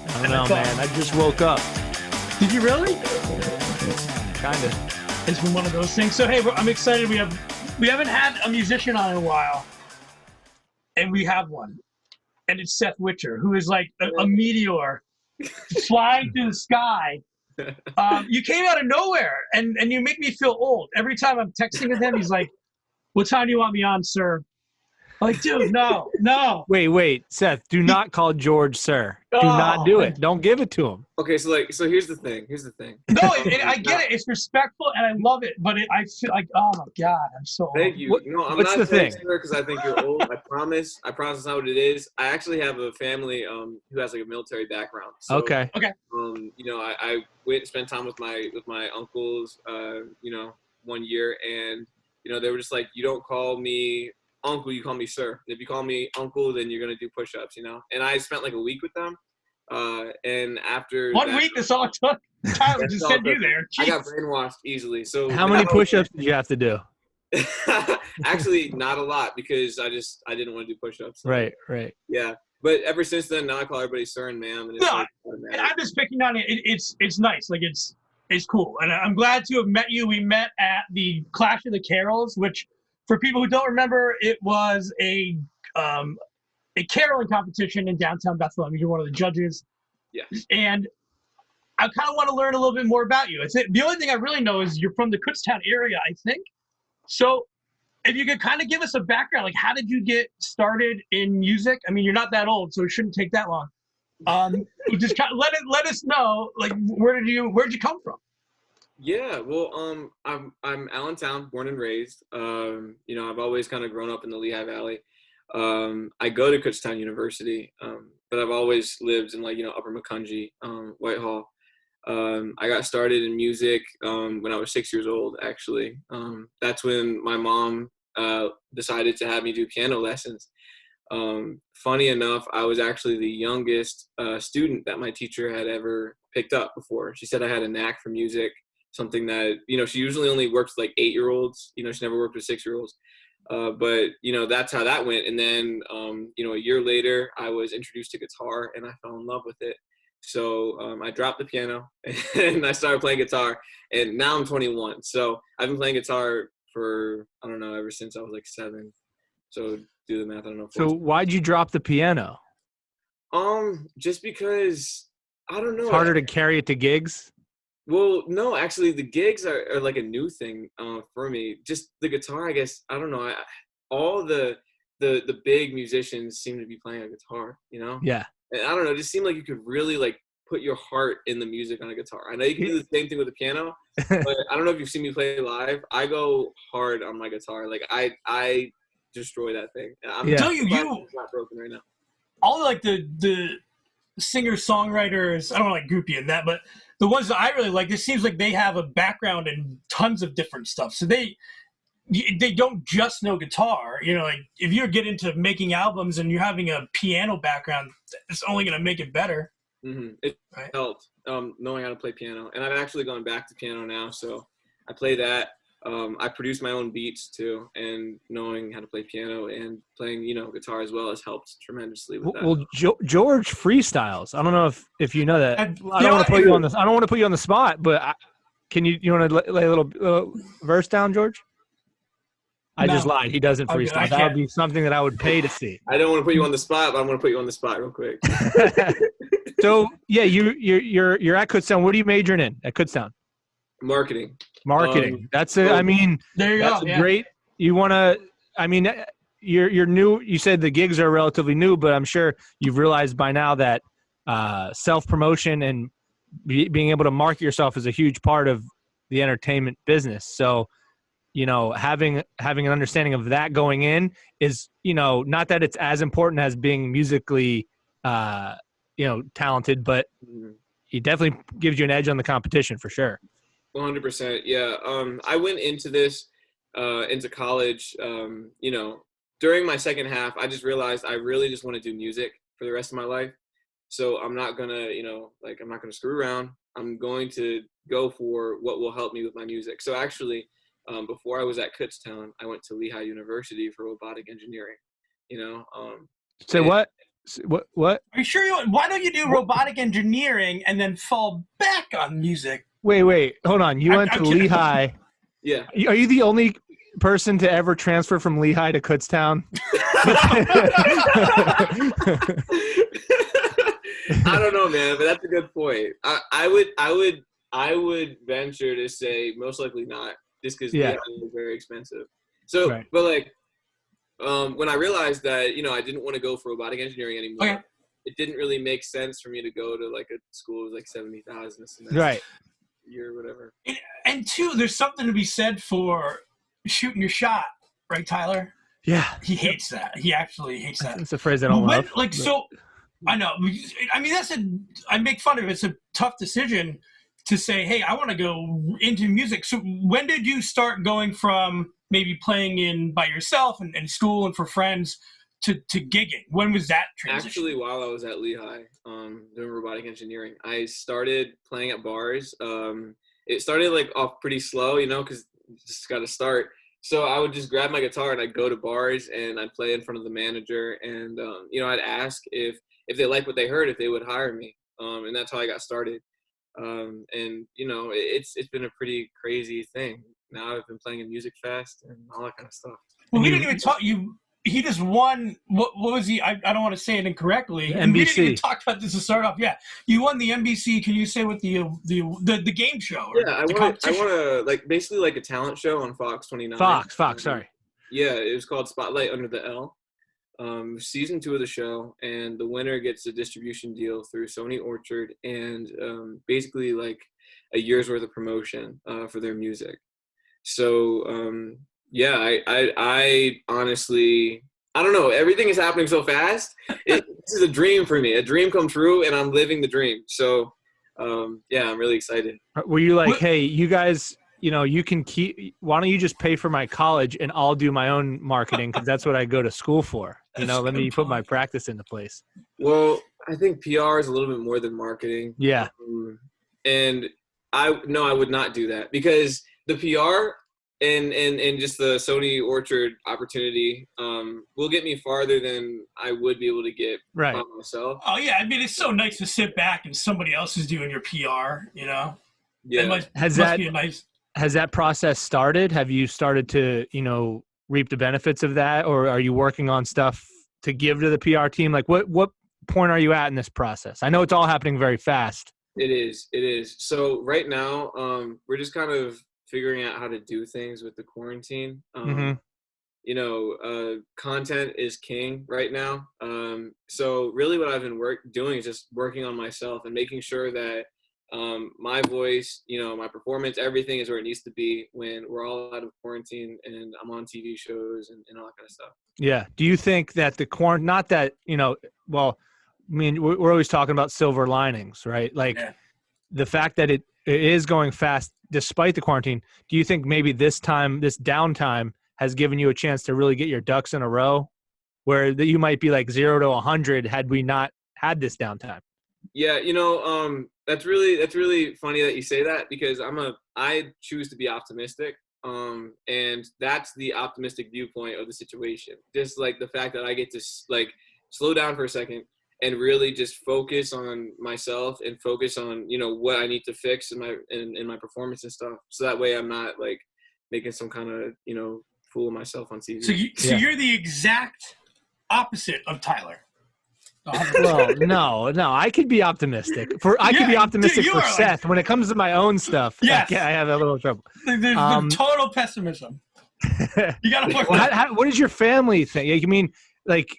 I don't know, man. I just woke up. Did you really? Kind of. It's been one of those things. So hey, I'm excited. We haven't had a musician on in a while, and we have one, and it's Seth Witcher, who is like a meteor flying through the sky. You came out of nowhere, and you make me feel old. Every time I'm texting with him, he's like, "What time do you want me on, sir?" I'm like, dude, no. Wait, Seth. Do not call George sir. Do not do it. Don't give it to him. Okay, so here's the thing. No, I get it. It's respectful, and I love it. But I feel like, oh my god, I'm so old. Thank you. I'm what's not the thing? because I think you're old. I promise. I promise that's not what it is. I actually have a family who has like a military background. So, Okay. I went and spent time with my uncles. 1 year, and they were just like, you don't call me uncle, you call me sir. If you call me uncle, then you're gonna do push-ups, And I spent like a week with them. And after 1 week, that's all it took. Tyler just sent you there. I got brainwashed easily. So How many push-ups did you have to do? Actually, not a lot because I didn't want to do push-ups. So. Right. Yeah, but ever since then, now I call everybody sir and ma'am. And I'm just picking on it. It's nice. Like it's cool, and I'm glad to have met you. We met at the Clash of the Carols, which, for people who don't remember, it was a caroling competition in downtown Bethlehem. You're one of the judges. Yeah. And I kind of want to learn a little bit more about you. The only thing I really know is you're from the Kutztown area, I think. So if you could kind of give us a background, like how did you get started in music? I mean, you're not that old, so it shouldn't take that long. Just kind of let us know, like, where'd you come from? Yeah, well, I'm Allentown, born and raised. I've always kind of grown up in the Lehigh Valley. I go to Kutztown University, but I've always lived in Upper Macungie, Whitehall. I got started in music when I was 6 years old. Actually, that's when my mom decided to have me do piano lessons. Funny enough, I was actually the youngest student that my teacher had ever picked up before. She said I had a knack for music. Something that, she usually only works with 8-year-olds, she never worked with 6-year-olds. But that's how that went. And then, a year later, I was introduced to guitar and I fell in love with it. So I dropped the piano and I started playing guitar, and now I'm 21. So I've been playing guitar for, I don't know, ever since I was like 7. So do the math. I don't know. So why'd you drop the piano? Just because, I don't know. It's harder to carry it to gigs? Well, no, actually, the gigs are like a new thing for me. Just the guitar, I guess. I don't know. All the big musicians seem to be playing a guitar, Yeah. And I don't know. It just seemed like you could really put your heart in the music on a guitar. I know you can do the same thing with the piano, but I don't know if you've seen me play live. I go hard on my guitar. Like I destroy that thing. I'm telling you, it's not broken right now. All the singer-songwriters, I don't want to group you in that, but the ones that I really like, it seems like they have a background in tons of different stuff. So they don't just know guitar. Like if you get into making albums and you're having a piano background, it's only going to make it better. Mm-hmm. It helped knowing how to play piano. And I've actually gone back to piano now. So I play that. I produce my own beats too, and knowing how to play piano and playing, guitar as well has helped tremendously with that. Well, George freestyles. I don't know if you know that. I don't want to put you on this. I don't want to put you on the spot, but you want to lay a little verse down, George? I just lied. He doesn't freestyle. That would be something that I would pay to see. I don't want to put you on the spot, but I'm going to put you on the spot real quick. So yeah, you're at Kutztown. What are you majoring in at Kutztown? Marketing. That's it. I mean, there you that's go. Great. You want to? I mean, you're new. You said the gigs are relatively new, but I'm sure you've realized by now that self-promotion and being able to market yourself is a huge part of the entertainment business. So, having an understanding of that going in is, not that it's as important as being musically, talented, but it definitely gives you an edge on the competition for sure. 100%. Yeah. I went into this, into college, during my second half, I just realized I really just want to do music for the rest of my life. So I'm not going to, I'm not going to screw around. I'm going to go for what will help me with my music. So actually, before I was at Kutztown, I went to Lehigh University for robotic engineering, Say what? What? Are you sure? Why don't you do robotic engineering and then fall back on music? Wait. Hold on. You went to I'm kidding. Lehigh. Yeah. Are you the only person to ever transfer from Lehigh to Kutztown? I don't know, man, but that's a good point. I would venture to say most likely not, just because Lehigh is very expensive. So, right. But like, when I realized that, I didn't want to go for robotic engineering anymore, Okay. it didn't really make sense for me to go to like a school with like 70,000 a semester, right, year or whatever. And two, there's something to be said for shooting your shot, right, Tyler? Yeah. He hates that. He actually hates that. It's a phrase I don't love. Like, so, I know. I mean, I make fun of it. It's a tough decision to say, hey, I want to go into music. So when did you start going from maybe playing by yourself and school and for friends to gigging? When was that transition? Actually, while I was at Lehigh, doing robotic engineering, I started playing at bars. It started like off pretty slow, because you just got to start. So I would just grab my guitar and I'd go to bars and I'd play in front of the manager, and I'd ask if they liked what they heard, if they would hire me, and that's how I got started. And it's been a pretty crazy thing. Now I've been playing in Music Fest and all that kind of stuff. Well, we didn't even talk. He just won. What was he? I don't want to say it incorrectly. The and we NBC. didn't even talk about this to start off. Yeah, you won the NBC. Can you say what the game show? Or I want to basically like a talent show on Fox 29. Fox. Sorry. Yeah, it was called Spotlight Under the L. Season 2 of the show, and the winner gets a distribution deal through Sony Orchard and basically like a year's worth of promotion for their music. So I honestly, I don't know, everything is happening so fast. This is a dream for me, a dream come true, and I'm living the dream. So I'm really excited. Were you like, hey, you guys, you can why don't you just pay for my college and I'll do my own marketing, because that's what I go to school for. Let me put my practice into place. Well, I think PR is a little bit more than marketing. Yeah. And I would not do that, because the PR and just the Sony Orchard opportunity will get me farther than I would be able to get by myself. Oh yeah, I mean, it's so nice to sit back and somebody else is doing your PR. Yeah. Has that process started? Have you started to reap the benefits of that, or are you working on stuff to give to the PR team? Like what point are you at in this process? I know it's all happening very fast. It is. So right now, we're just kind of figuring out how to do things with the quarantine. Content is king right now. So really what I've been doing is just working on myself and making sure that my voice, my performance, everything is where it needs to be when we're all out of quarantine and I'm on TV shows and all that kind of stuff. Yeah. Do you think that the quarantine, not that, well, I mean, we're always talking about silver linings, right? Like the fact that it is going fast despite the quarantine. Do you think maybe this downtime has given you a chance to really get your ducks in a row, where you might be like 0 to 100 had we not had this downtime? Yeah, that's really funny that you say that, because I choose to be optimistic. And that's the optimistic viewpoint of the situation. Just like the fact that I get to like slow down for a second and really just focus on myself and focus on, what I need to fix in my performance and stuff. So that way I'm not like making some kind of, fool of myself on TV. So you're the exact opposite of Tyler. Well, no, I could be optimistic. I could be optimistic for Seth. Like, when it comes to my own stuff, I have a little trouble. There's total pessimism. You got to work. What does your family think? I mean, like,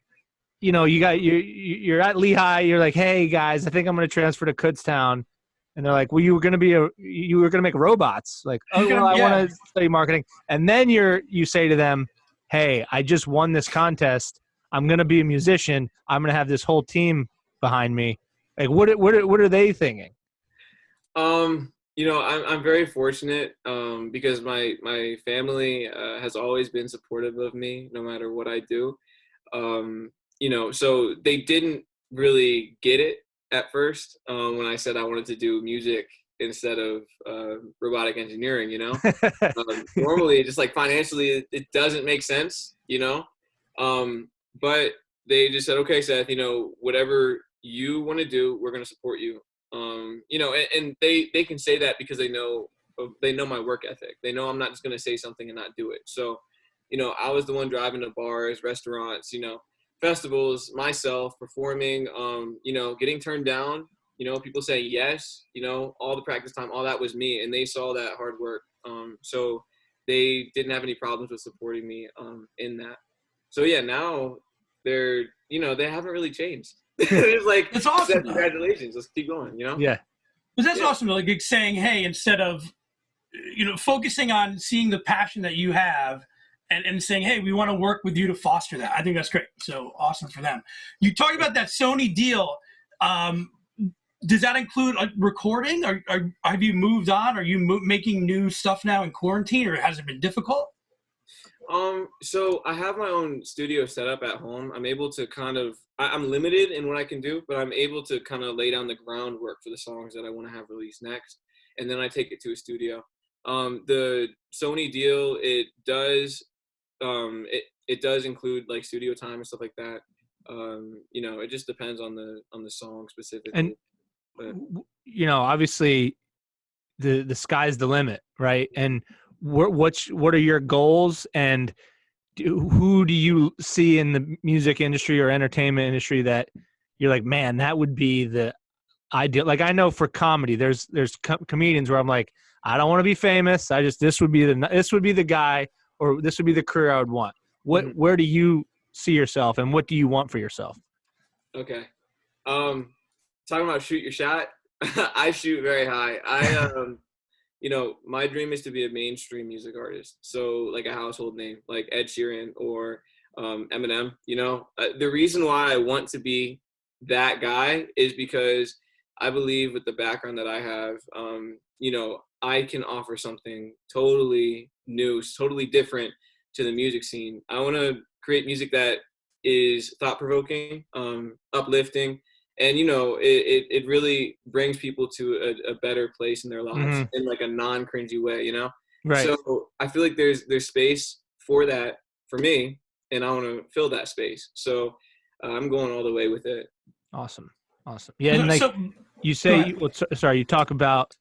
you're at Lehigh. You're like, hey guys, I think I'm going to transfer to Kutztown, and they're like, well, you were going to make robots. Like, I want to study marketing, and then you say to them, hey, I just won this contest. I'm going to be a musician. I'm going to have this whole team behind me. Like, what are they thinking? I'm very fortunate because my family has always been supportive of me no matter what I do. So they didn't really get it at first when I said I wanted to do music instead of robotic engineering, normally just like financially it doesn't make sense, but they just said, okay, Seth, whatever you want to do, we're going to support you. And they can say that because they know my work ethic. They know I'm not just going to say something and not do it. So, I was the one driving to bars, restaurants, festivals, myself performing, getting turned down, people saying yes, all the practice time, all that was me. And they saw that hard work. So they didn't have any problems with supporting me in that. So yeah, now they're, they haven't really changed. It's like, it's awesome. Congratulations. Let's keep going, Yeah. But that's awesome. Like saying, hey, instead of, focusing on seeing the passion that you have and saying, hey, we want to work with you to foster that. I think that's great. So awesome for them. You talked about that Sony deal. Does that include recording? Or have you moved on? Are you making new stuff now in quarantine, or has it been difficult? So I have my own studio set up at home. I'm able to I'm limited in what I can do, but I'm able to kind of lay down the groundwork for the songs that I want to have released next. And then I take it to a studio. The Sony deal, it does include like studio time and stuff like that. It just depends on the song specifically. And obviously the sky's the limit, right? And what are your goals, and who do you see in the music industry or entertainment industry that you're like, man, that would be the ideal? Like, I know for comedy, there's comedians where I'm like, I don't want to be famous. This would be the guy, or this would be the career I would want. Where do you see yourself, and what do you want for yourself? Okay. Talking about shoot your shot. I shoot very high. My dream is to be a mainstream music artist. So like a household name, like Ed Sheeran or Eminem. The reason why I want to be that guy is because I believe with the background that I have, I can offer something totally new, totally different to the music scene. I want to create music that is thought-provoking, uplifting, and it really brings people to a better place in their lives in like a non-cringy way, Right. So I feel like there's space for that for me, and I want to fill that space. So I'm going all the way with it. Awesome. Yeah, and like you say, you talk about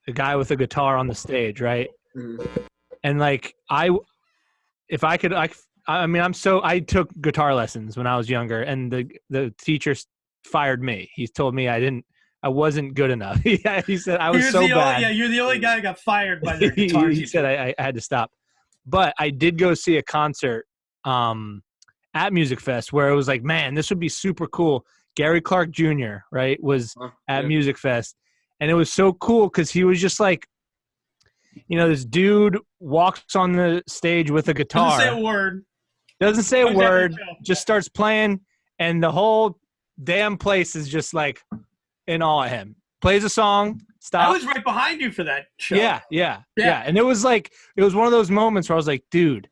a guy with a guitar on the stage, right? Mm-hmm. And like I took guitar lessons when I was younger, and the teacher fired me. He told me I wasn't good enough. He said I was so bad. Yeah, you're the only guy who got fired by their guitar teacher. He said I had to stop. But I did go see a concert at Music Fest where it was like, man, this would be super cool. Gary Clark Jr., right, was at Music Fest. And it was so cool because he was just like, this dude walks on the stage with a guitar. Doesn't say a word. Just starts playing, and the whole damn place is just like in awe of him. Plays a song, stops. I was right behind you for that show. Yeah. And it was one of those moments where I was like, dude,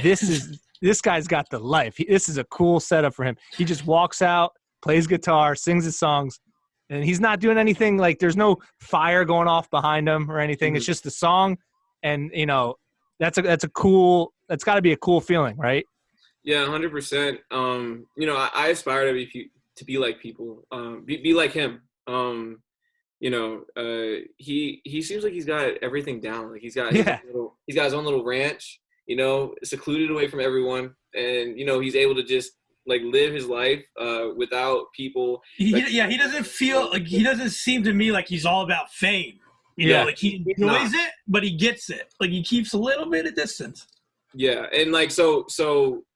this guy's got the life. This is a cool setup for him. He just walks out, plays guitar, sings his songs, and he's not doing anything. Like, there's no fire going off behind him or anything. It's just the song, and that's a cool. That's got to be a cool feeling, right? Yeah, 100%. I aspire to be like people, be like him. He seems like he's got everything down. Like he's got his own little ranch, secluded away from everyone, and he's able to just like live his life without people. He doesn't seem to me like he's all about fame. Like he enjoys it, but he gets it. Like he keeps a little bit of distance. Yeah, and like so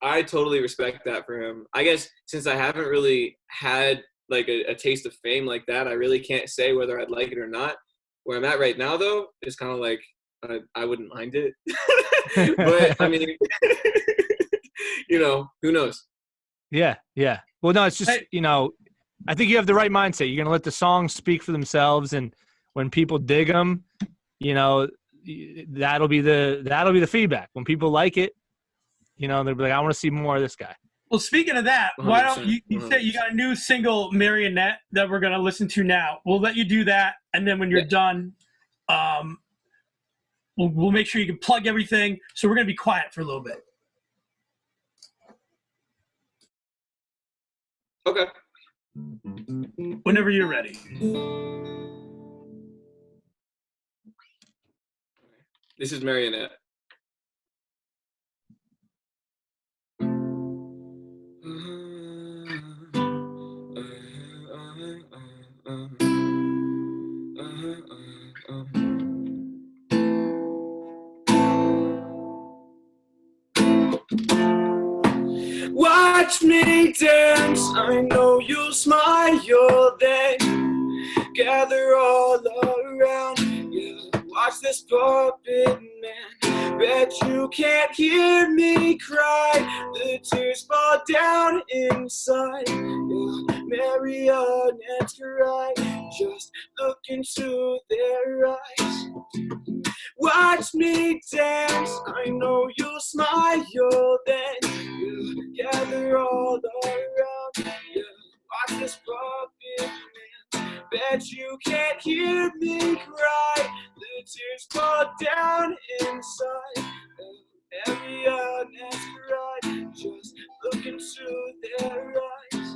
I totally respect that for him. I guess since I haven't really had like a taste of fame like that, I really can't say whether I'd like it or not. Where I'm at right now, though, is kind of like I wouldn't mind it. But I mean, who knows? Yeah. Well, no, it's just I think you have the right mindset. You're gonna let the songs speak for themselves, and when people dig them, that'll be the feedback. When people like it, they'll be like, I want to see more of this guy. Well, speaking of that, why don't you say you got a new single, Marionette, that we're going to listen to now. We'll let you do that, and then when you're done, we'll make sure you can plug everything. So we're going to be quiet for a little bit. Okay. Whenever you're ready. This is Marionette. Watch me dance, I know you'll smile then. Gather all around, yeah. Watch this puppet man. Bet you can't hear me cry. The tears fall down inside, yeah. Marionettes cry. Just look into their eyes. Watch me dance, I know you'll smile then. Yeah, gather all around, yeah. Watch this puppet man. Bet you can't hear me cry. The tears fall down inside. Marionettes cry. Just look into their eyes.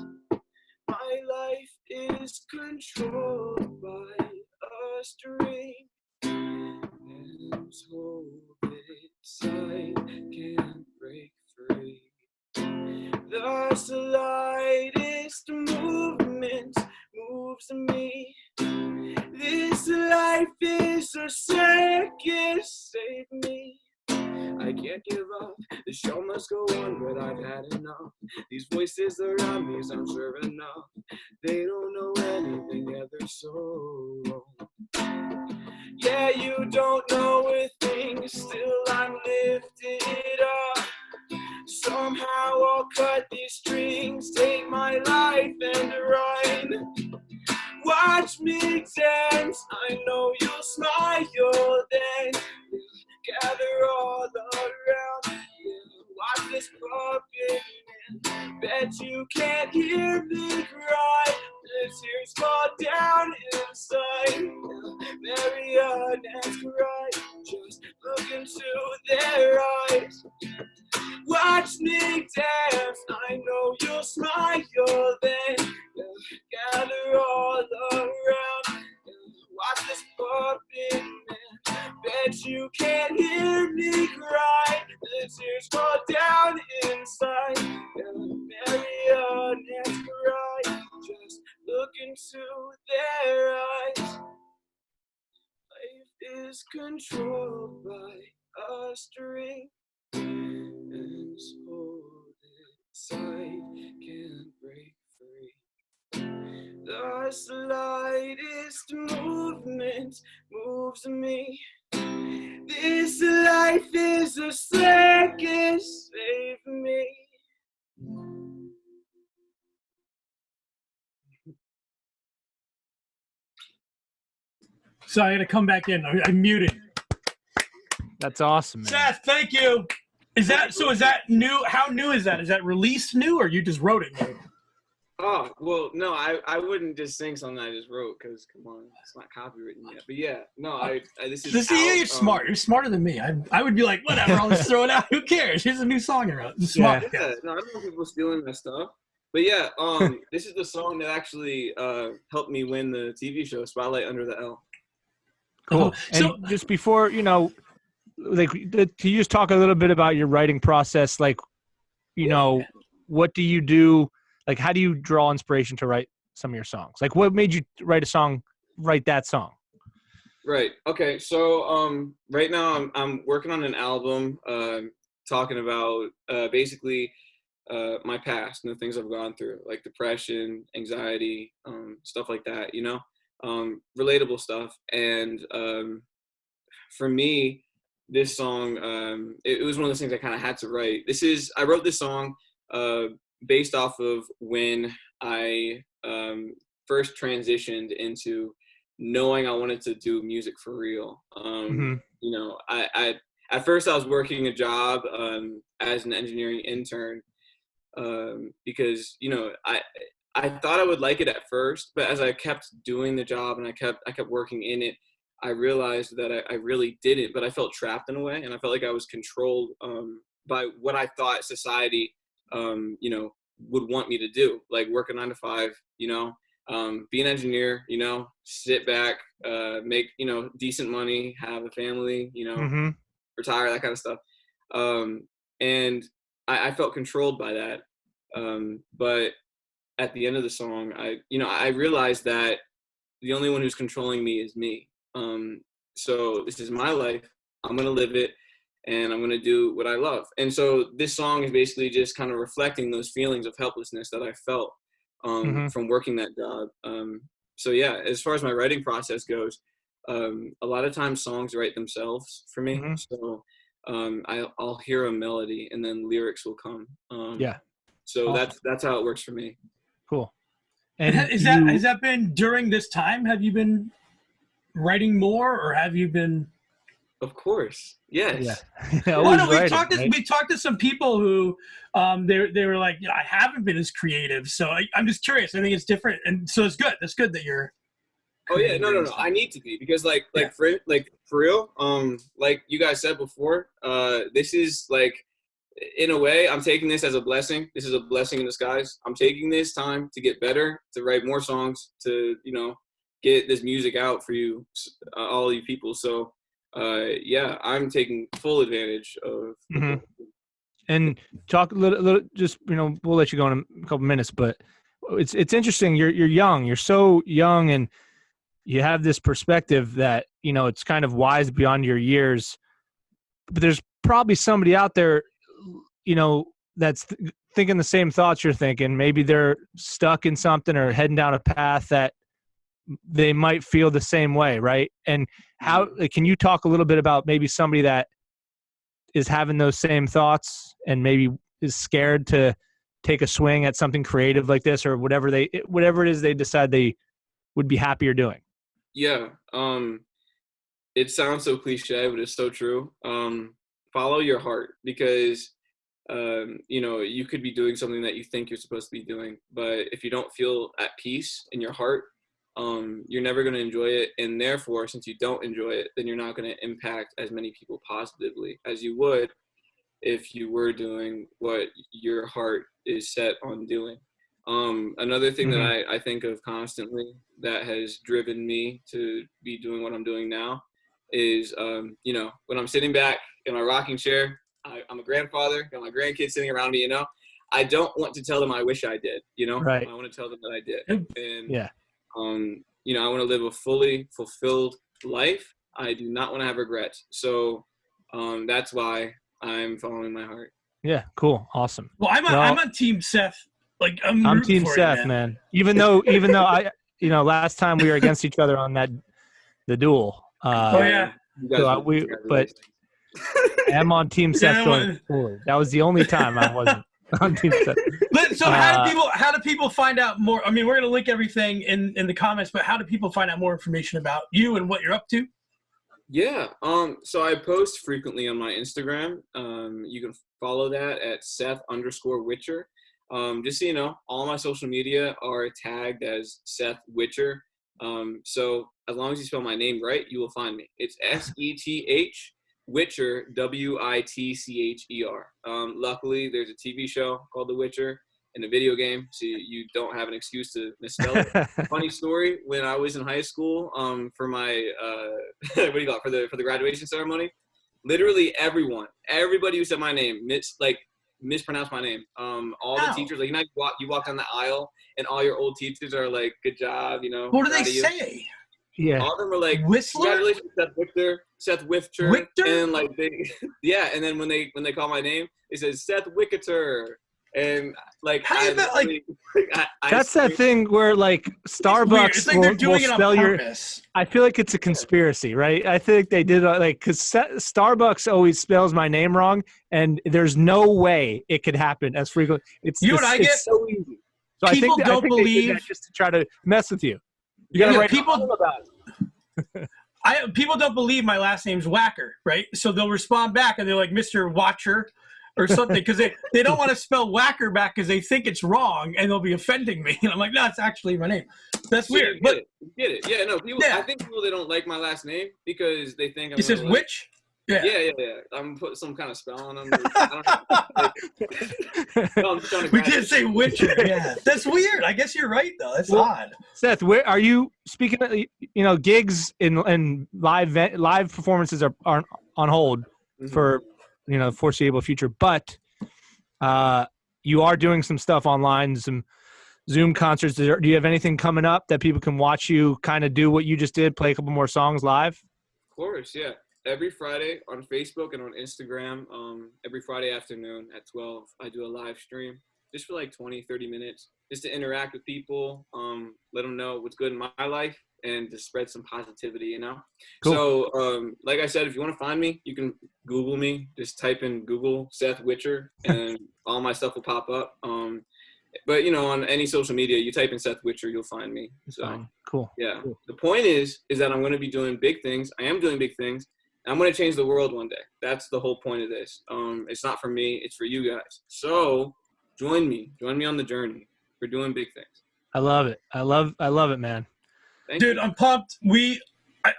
My life is controlled by a string. Hands hold it tight, can't break free. The slightest movement moves me. This life is a circus, save me. I can't give up, the show must go on, but I've had enough. These voices around me sound sure enough. They don't know anything, yet they're so wrong. Yeah, you don't know a thing, still I'm lifted up. Somehow I'll cut these strings, take my life and run. Watch me dance, I know you'll smile then. Gather all around, yeah. Watch this puppet man. Bet you can't hear me cry. The tears fall down inside. Marionettes cry. Just look into their eyes. Watch me dance, I know you'll smile then. Yeah. Gather all around, yeah. Watch this puppet man. Bet you can't hear me cry. The tears fall down inside. Yeah. Marionettes cry. Just look into their eyes. Life is controlled by a string. Hands hold it tight, can't break free. The slightest movement moves me. This life is a circus, save me. So I got to come back in. I'm muted. That's awesome, man. Seth, thank you. Is that new? How new is that? Is that released new, or you just wrote it new? Oh, well, no, I wouldn't just sing something I just wrote, because, come on, it's not copywritten yet. But yeah, no, this is See, out, you're smart. You're smarter than me. I would be like, whatever, I'll just throw it out. Who cares? Here's a new song I wrote. Smart. Yeah, no, I don't want people stealing my stuff. But yeah, this is the song that actually helped me win the TV show Spotlight Under the L. Cool. So and just before, like, can you just talk a little bit about your writing process? Like, what do you do? Like, how do you draw inspiration to write some of your songs? Like, what made you write that song? Right. Okay. So right now I'm working on an album talking about basically my past and the things I've gone through, like depression, anxiety, stuff like that, relatable stuff. And for me, this song, it was one of those things I kind of had to write. I wrote this song based off of when I first transitioned into knowing I wanted to do music for real. I at first I was working a job as an engineering intern because I thought I would like it at first, but as I kept doing the job and I kept working in it, I realized that I really didn't, but I felt trapped in a way, and I felt like I was controlled by what I thought society would want me to do, like work a 9 to 5, you know, be an engineer, you know, sit back, make, you know, decent money, have a family, you know, retire, that kind of stuff. And I felt controlled by that. But at the end of the song, I realized that the only one who's controlling me is me. So this is my life. I'm going to live it, and I'm going to do what I love. And so this song is basically just kind of reflecting those feelings of helplessness that I felt from working that job. So yeah, as far as my writing process goes, a lot of times songs write themselves for me. So I'll hear a melody and then lyrics will come. So awesome. that's how it works for me. Cool. And has that been during this time? Have you been writing more, or have you been? Of course, yes. Yeah. Well, no, we talked to some people who they were like, I haven't been as creative, so I'm just curious. I think it's different, and so it's good. That's good that you're. Oh yeah, no. I need to be, because for real. Like you guys said before, this is like, in a way, I'm taking this as a blessing. This is a blessing in disguise. I'm taking this time to get better, to write more songs, to, you know, get this music out for you, all you people. So, yeah, I'm taking full advantage of. And talk a little, just, you know, we'll let you go in a couple minutes, but it's interesting. You're young. You're so young, and you have this perspective that, you know, it's kind of wise beyond your years. But there's probably somebody out there, you know, that's thinking the same thoughts you're thinking. Maybe they're stuck in something or heading down a path that they might feel the same way, right? And how can you talk a little bit about maybe somebody that is having those same thoughts and maybe is scared to take a swing at something creative like this, or whatever it is they decide they would be happier doing? Yeah. It sounds so cliche, but it's so true. Follow your heart, because you know, you could be doing something that you think you're supposed to be doing, but if you don't feel at peace in your heart, you're never going to enjoy it. And therefore, since you don't enjoy it, then you're not going to impact as many people positively as you would if you were doing what your heart is set on doing. Another thing that I think of constantly that has driven me to be doing what I'm doing now is, you know, when I'm sitting back in my rocking chair, I'm a grandfather, got my grandkids sitting around me, you know, I don't want to tell them I wish I did, you know, right. I want to tell them that I did. And, yeah. You know, I want to live a fully fulfilled life. I do not want to have regrets. So that's why I'm following my heart. Yeah. Cool. Awesome. Well, I'm on Team Seth. Like I'm Team Seth, man. Even though I, you know, last time we were against each other on the duel. But I'm on Team Seth going forward. That was the only time I wasn't on Team Seth. So how do people find out more? I mean, we're gonna link everything in the comments, but how do people find out more information about you and what you're up to? Yeah. So I post frequently on my Instagram. You can follow that at Seth_Witcher. Just so you know, all my social media are tagged as Seth Witcher. So as long as you spell my name right, you will find me. It's SETH Witcher, WITCHER. Luckily, there's a TV show called The Witcher and a video game, so you don't have an excuse to misspell it. Funny story: when I was in high school, for my what do you call it, for the graduation ceremony, literally everybody who said my name mispronounced my name. All the teachers, like, you know, you walk down the aisle and all your old teachers are like, "Good job," you know. What do they say? Yeah. All of them were like, Whistler? "Congratulations, Seth Witcher," and like yeah. And then when they call my name, they said Seth Wicketer, and like that's that thing where like Starbucks will spell your. I feel like it's a conspiracy, right? I think they did like because Starbucks always spells my name wrong, and there's no way it could happen as frequently. It's so easy. So I think they did that just to try to mess with you. You gotta write people about it. People don't believe my last name's Wacker, right? So they'll respond back and they're like, Mr. Watcher or something, because they don't want to spell Wacker back because they think it's wrong and they'll be offending me. And I'm like, no, it's actually my name. That's weird. Get it. Yeah, no. People, I think people that don't like my last name because they think I'm. He says like, which? Yeah. I'm putting some kind of spell on them. I don't know. No, I'm trying to We grab can't it. say Witcher. Yeah, that's weird. I guess you're right though. That's odd. Seth, where are you speaking of, gigs and live performances are on hold for, foreseeable future, but you are doing some stuff online, some Zoom concerts. Do you have anything coming up that people can watch you kind of do what you just did, play a couple more songs live? Of course, yeah. Every Friday on Facebook and on Instagram, every Friday afternoon at 12, I do a live stream just for like 20, 30 minutes, just to interact with people, let them know what's good in my life, and to spread some positivity, Cool. So, like I said, if you want to find me, you can Google me. Just type in Google Seth Witcher, and all my stuff will pop up. But, on any social media, you type in Seth Witcher, you'll find me. So, Fine. Cool. yeah. Cool. The point is that I'm going to be doing big things. I am doing big things. I'm going to change the world one day. That's the whole point of this. It's not for me. It's for you guys. So join me on the journey. We're doing big things. I love it. I love it, man. Dude, I'm pumped.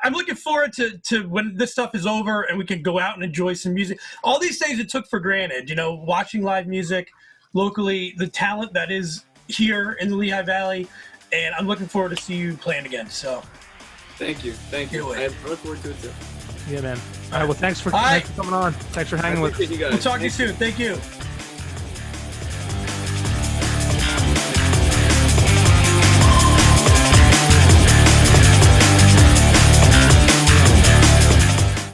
I'm looking forward to when this stuff is over and we can go out and enjoy some music. All these things it took for granted, watching live music locally, the talent that is here in the Lehigh Valley, and I'm looking forward to see you playing again. So thank you. I look forward to it too. Yeah, man. All right. Well, thanks for coming on. Thanks for hanging with us. You guys. We'll talk to you soon. Thank you.